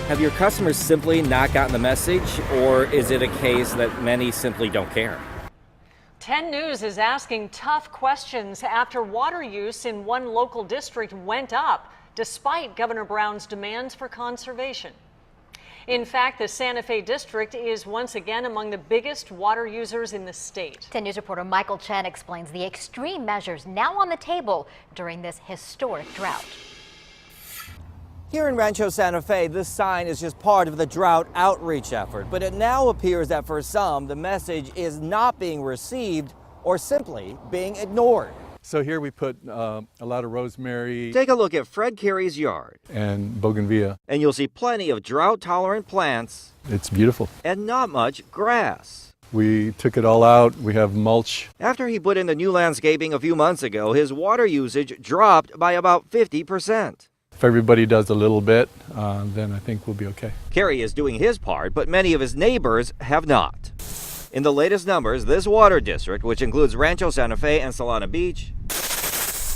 Have your customers simply not gotten the message, or is it a case that many simply don't care? 10 News is asking tough questions after water use in one local district went up, despite Governor Brown's demands for conservation. In fact, the Santa Fe district is once again among the biggest water users in the state. 10 News reporter Michael Chen explains the extreme measures now on the table during this historic drought. Here in Rancho Santa Fe, this sign is just part of the drought outreach effort, but it now appears that for some, the message is not being received or simply being ignored. So here we put a lot of rosemary. Take a look at Fred Carey's yard. And bougainvillea. And you'll see plenty of drought-tolerant plants. It's beautiful. And not much grass. We took it all out. We have mulch. After he put in the new landscaping a few months ago, his water usage dropped by about 50%. If everybody does a little bit, then I think we'll be okay. Carey is doing his part, but many of his neighbors have not. In the latest numbers, this water district, which includes Rancho Santa Fe and Solana Beach,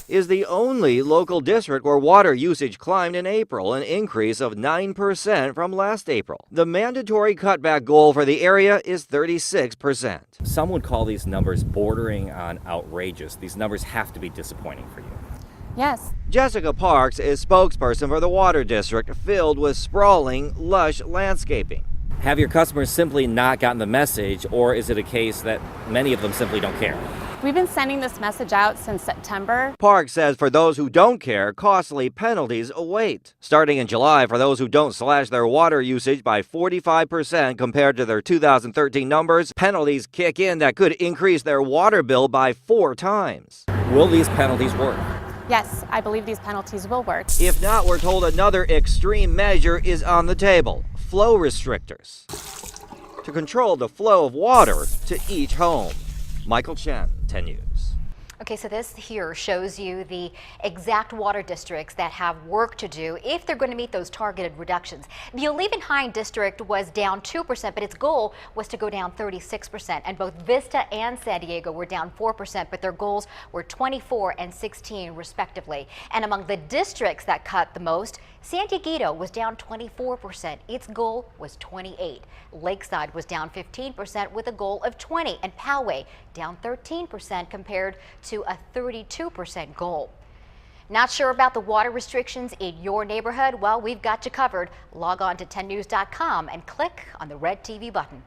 is the only local district where water usage climbed in April, an increase of 9% from last April. The mandatory cutback goal for the area is 36%. Some would call these numbers bordering on outrageous. These numbers have to be disappointing for you. Yes. Jessica Parks is spokesperson for the water district, filled with sprawling, lush landscaping. Have your customers simply not gotten the message, or is it a case that many of them simply don't care? We've been sending this message out since September. Parks says for those who don't care, costly penalties await. Starting in July, for those who don't slash their water usage by 45% compared to their 2013 numbers, penalties kick in that could increase their water bill by 4 times. Will these penalties work? Yes, I believe these penalties will work. If not, we're told another extreme measure is on the table: flow restrictors to control the flow of water to each home. Michael Chen, 10 News. Okay, so this here shows you the exact water districts that have work to do if they're going to meet those targeted reductions. The Olean-Hine district was down 2%, but its goal was to go down 36%. And both Vista and San Diego were down 4%, but their goals were 24 and 16 respectively. And among the districts that cut the most, San Diego was down 24%. Its goal was 28. Lakeside was down 15% with a goal of 20, and Poway down 13% compared to a 32% goal. Not sure about the water restrictions in your neighborhood? Well, we've got you covered. Log on to 10news.com and click on the red TV button.